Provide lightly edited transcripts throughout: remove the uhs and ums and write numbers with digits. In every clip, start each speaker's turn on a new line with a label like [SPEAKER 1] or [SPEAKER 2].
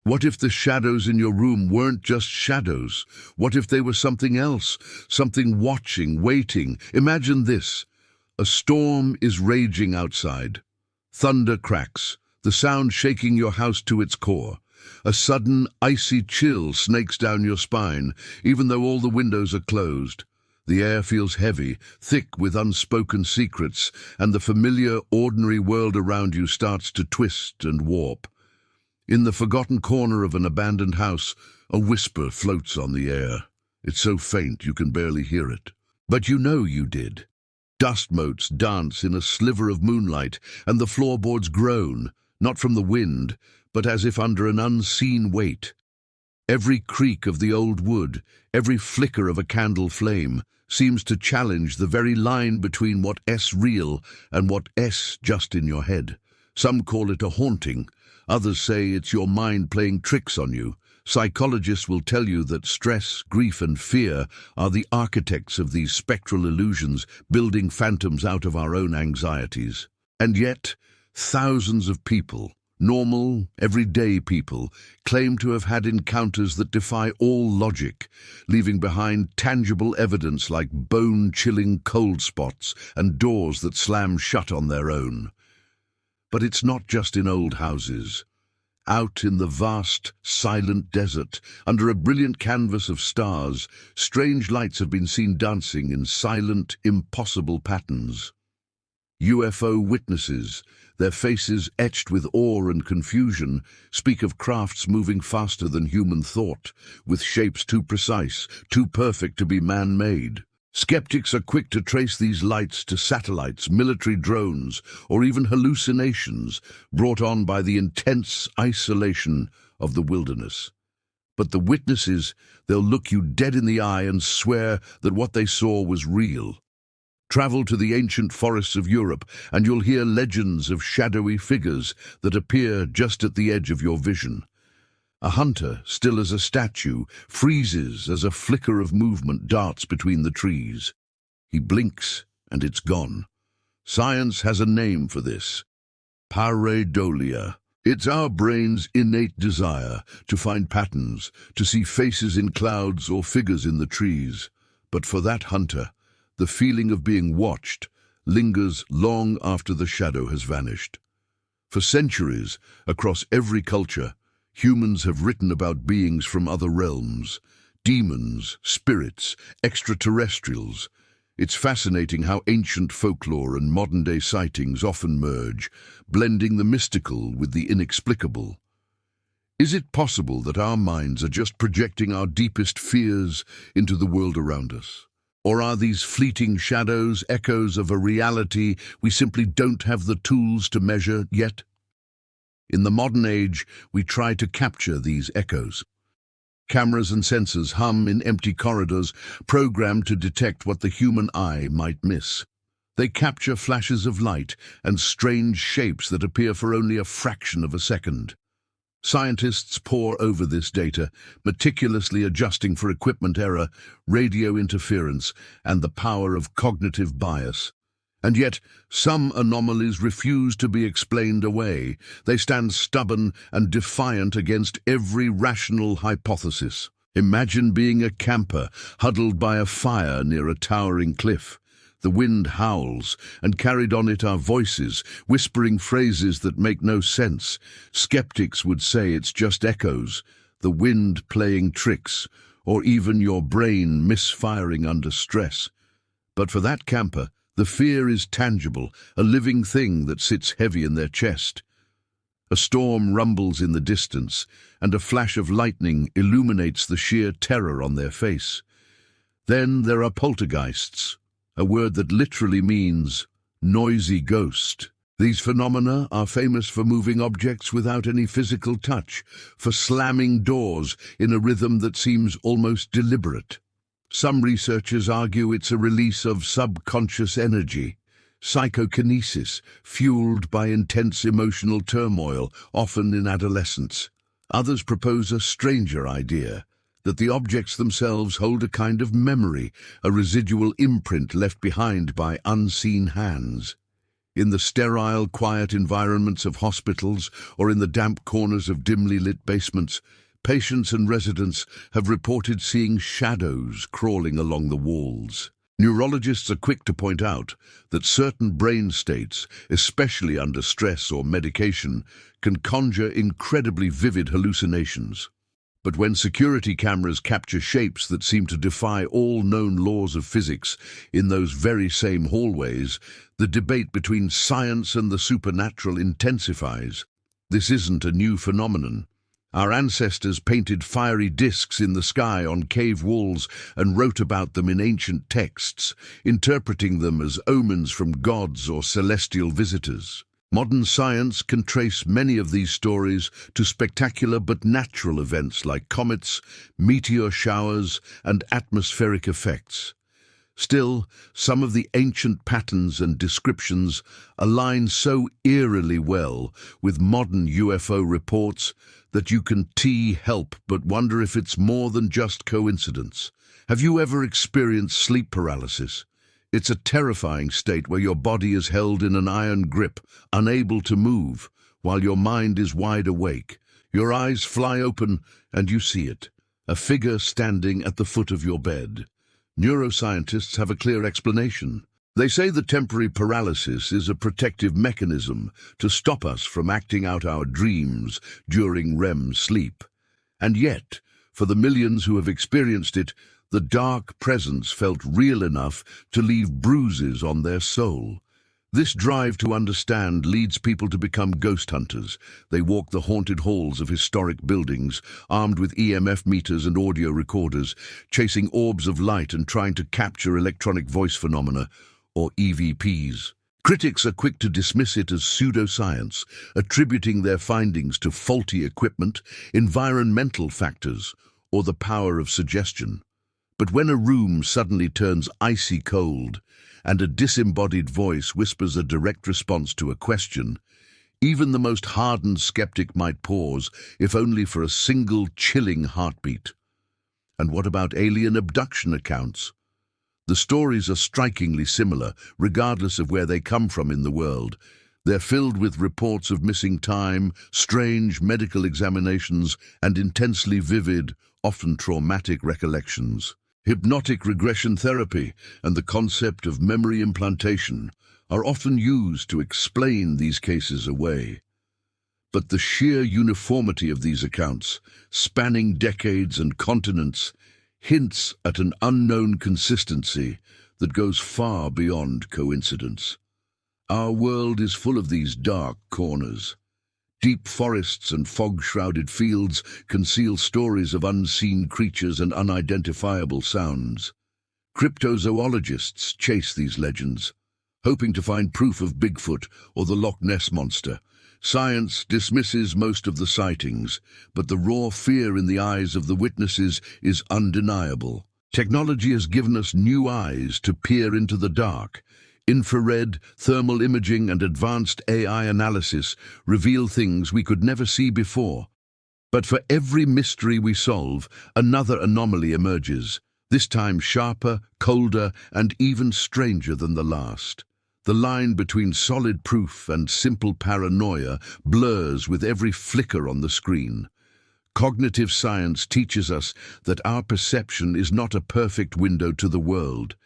[SPEAKER 1] What if the shadows in your room weren't just shadows? What if they were something else? Something watching, waiting. Imagine this. A storm is raging outside. Thunder cracks, the sound shaking your house to its core. A sudden, icy chill snakes down your spine, even though all the windows are closed. The air feels heavy, thick with unspoken secrets, and the familiar, ordinary world around you starts to twist and warp. In the forgotten corner of an abandoned house, a whisper floats on the air. It's so faint you can barely hear it. But you know you did. Dust motes dance in a sliver of moonlight, and the floorboards groan, not from the wind, but as if under an unseen weight. Every creak of the old wood, every flicker of a candle flame, seems to challenge the very line between what's real and what's just in your head. Some call it a haunting. Others say it's your mind playing tricks on you. Psychologists will tell you that stress, grief, and fear are the architects of these spectral illusions, building phantoms out of our own anxieties. And yet, thousands of people, normal, everyday people, claim to have had encounters that defy all logic, leaving behind tangible evidence like bone-chilling cold spots and doors that slam shut on their own. But it's not just in old houses. Out in the vast, silent desert, under a brilliant canvas of stars, strange lights have been seen dancing in silent, impossible patterns. UFO witnesses, their faces etched with awe and confusion, speak of crafts moving faster than human thought, with shapes too precise, too perfect to be man-made. Skeptics are quick to trace these lights to satellites, military drones, or even hallucinations brought on by the intense isolation of the wilderness. But the witnesses, they'll look you dead in the eye and swear that what they saw was real. Travel to the ancient forests of Europe, and you'll hear legends of shadowy figures that appear just at the edge of your vision. A hunter, still as a statue, freezes as a flicker of movement darts between the trees. He blinks, and it's gone. Science has a name for this: pareidolia. It's our brain's innate desire to find patterns, to see faces in clouds or figures in the trees. But for that hunter, the feeling of being watched lingers long after the shadow has vanished. For centuries, across every culture, humans have written about beings from other realms, demons, spirits, extraterrestrials. It's fascinating how ancient folklore and modern-day sightings often merge, blending the mystical with the inexplicable. Is it possible that our minds are just projecting our deepest fears into the world around us? Or are these fleeting shadows echoes of a reality we simply don't have the tools to measure yet? In the modern age, we try to capture these echoes. Cameras and sensors hum in empty corridors, programmed to detect what the human eye might miss. They capture flashes of light and strange shapes that appear for only a fraction of a second. Scientists pore over this data, meticulously adjusting for equipment error, radio interference, and the power of cognitive bias. And yet, some anomalies refuse to be explained away. They stand stubborn and defiant against every rational hypothesis. Imagine being a camper, huddled by a fire near a towering cliff. The wind howls, and carried on it are voices, whispering phrases that make no sense. Skeptics would say it's just echoes, the wind playing tricks, or even your brain misfiring under stress. But for that camper, the fear is tangible, a living thing that sits heavy in their chest. A storm rumbles in the distance, and a flash of lightning illuminates the sheer terror on their face. Then there are poltergeists, a word that literally means noisy ghost. These phenomena are famous for moving objects without any physical touch, for slamming doors in a rhythm that seems almost deliberate. Some researchers argue it's a release of subconscious energy, psychokinesis, fueled by intense emotional turmoil, often in adolescence. Others propose a stranger idea, that the objects themselves hold a kind of memory, a residual imprint left behind by unseen hands. In the sterile, quiet environments of hospitals or in the damp corners of dimly lit basements, patients and residents have reported seeing shadows crawling along the walls. Neurologists are quick to point out that certain brain states, especially under stress or medication, can conjure incredibly vivid hallucinations. But when security cameras capture shapes that seem to defy all known laws of physics in those very same hallways, the debate between science and the supernatural intensifies. This isn't a new phenomenon. Our ancestors painted fiery discs in the sky on cave walls and wrote about them in ancient texts, interpreting them as omens from gods or celestial visitors. Modern science can trace many of these stories to spectacular but natural events like comets, meteor showers, and atmospheric effects. Still, some of the ancient patterns and descriptions align so eerily well with modern UFO reports that you can't help but wonder if it's more than just coincidence. Have you ever experienced sleep paralysis? It's a terrifying state where your body is held in an iron grip, unable to move, while your mind is wide awake. Your eyes fly open and you see it, a figure standing at the foot of your bed. Neuroscientists have a clear explanation. They say the temporary paralysis is a protective mechanism to stop us from acting out our dreams during REM sleep. And yet, for the millions who have experienced it, the dark presence felt real enough to leave bruises on their soul. This drive to understand leads people to become ghost hunters. They walk the haunted halls of historic buildings, armed with EMF meters and audio recorders, chasing orbs of light and trying to capture electronic voice phenomena, or EVPs. Critics are quick to dismiss it as pseudoscience, attributing their findings to faulty equipment, environmental factors, or the power of suggestion. But when a room suddenly turns icy cold, and a disembodied voice whispers a direct response to a question, even the most hardened skeptic might pause, if only for a single chilling heartbeat. And what about alien abduction accounts? The stories are strikingly similar, regardless of where they come from in the world. They're filled with reports of missing time, strange medical examinations, and intensely vivid, often traumatic recollections. Hypnotic regression therapy and the concept of memory implantation are often used to explain these cases away. But the sheer uniformity of these accounts, spanning decades and continents, hints at an unknown consistency that goes far beyond coincidence. Our world is full of these dark corners. Deep forests and fog-shrouded fields conceal stories of unseen creatures and unidentifiable sounds. Cryptozoologists chase these legends, hoping to find proof of Bigfoot or the Loch Ness Monster. Science dismisses most of the sightings, but the raw fear in the eyes of the witnesses is undeniable. Technology has given us new eyes to peer into the dark. Infrared, thermal imaging, and advanced AI analysis reveal things we could never see before. But for every mystery we solve, another anomaly emerges, this time sharper, colder, and even stranger than the last. The line between solid proof and simple paranoia blurs with every flicker on the screen. Cognitive science teaches us that our perception is not a perfect window to the world.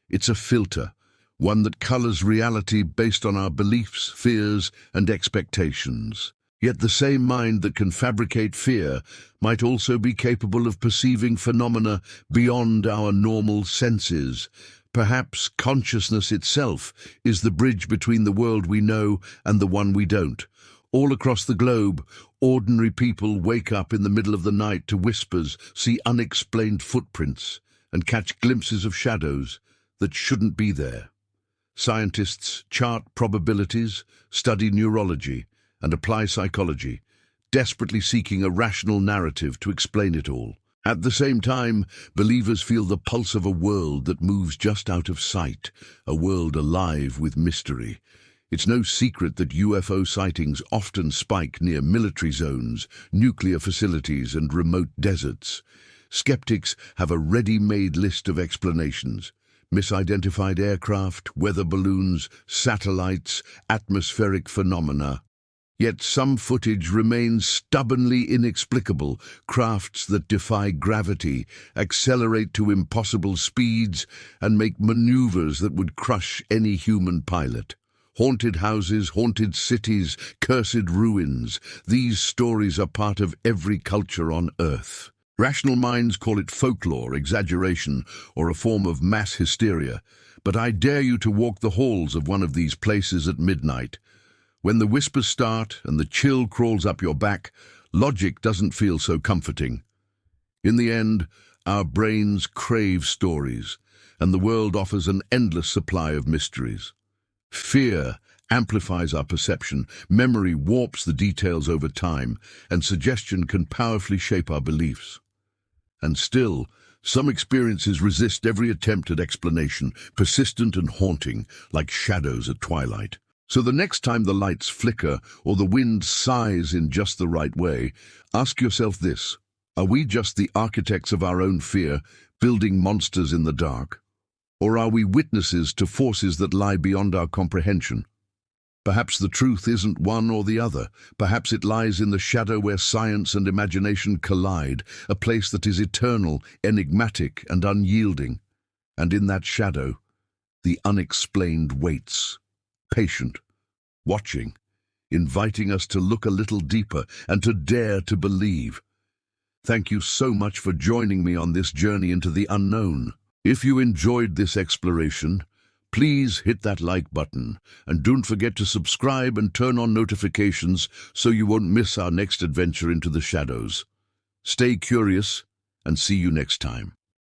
[SPEAKER 1] It's a filter, one that colors reality based on our beliefs, fears, and expectations. Yet the same mind that can fabricate fear might also be capable of perceiving phenomena beyond our normal senses. Perhaps consciousness itself is the bridge between the world we know and the one we don't. All across the globe, ordinary people wake up in the middle of the night to whispers, see unexplained footprints, and catch glimpses of shadows that shouldn't be there. Scientists chart probabilities, study neurology, and apply psychology, desperately seeking a rational narrative to explain it all. At the same time, believers feel the pulse of a world that moves just out of sight, a world alive with mystery. It's no secret that UFO sightings often spike near military zones, nuclear facilities, and remote deserts. Skeptics have a ready-made list of explanations. misidentified aircraft, weather balloons, satellites, atmospheric phenomena. Yet some footage remains stubbornly inexplicable, crafts that defy gravity, accelerate to impossible speeds, and make maneuvers that would crush any human pilot. Haunted houses, haunted cities, cursed ruins. These stories are part of every culture on Earth. Rational minds call it folklore, exaggeration, or a form of mass hysteria. But I dare you to walk the halls of one of these places at midnight. When the whispers start and the chill crawls up your back, logic doesn't feel so comforting. In the end, our brains crave stories, and the world offers an endless supply of mysteries. Fear amplifies our perception, memory warps the details over time, and suggestion can powerfully shape our beliefs. And still, some experiences resist every attempt at explanation, persistent and haunting, like shadows at twilight. So the next time the lights flicker or the wind sighs in just the right way, ask yourself this: are we just the architects of our own fear, building monsters in the dark? Or are we witnesses to forces that lie beyond our comprehension? Perhaps the truth isn't one or the other. Perhaps it lies in the shadow where science and imagination collide, a place that is eternal, enigmatic, and unyielding. And in that shadow, the unexplained waits, patient, watching, inviting us to look a little deeper and to dare to believe. Thank you so much for joining me on this journey into the unknown. If you enjoyed this exploration, please hit that like button and don't forget to subscribe and turn on notifications so you won't miss our next adventure into the shadows. Stay curious and see you next time.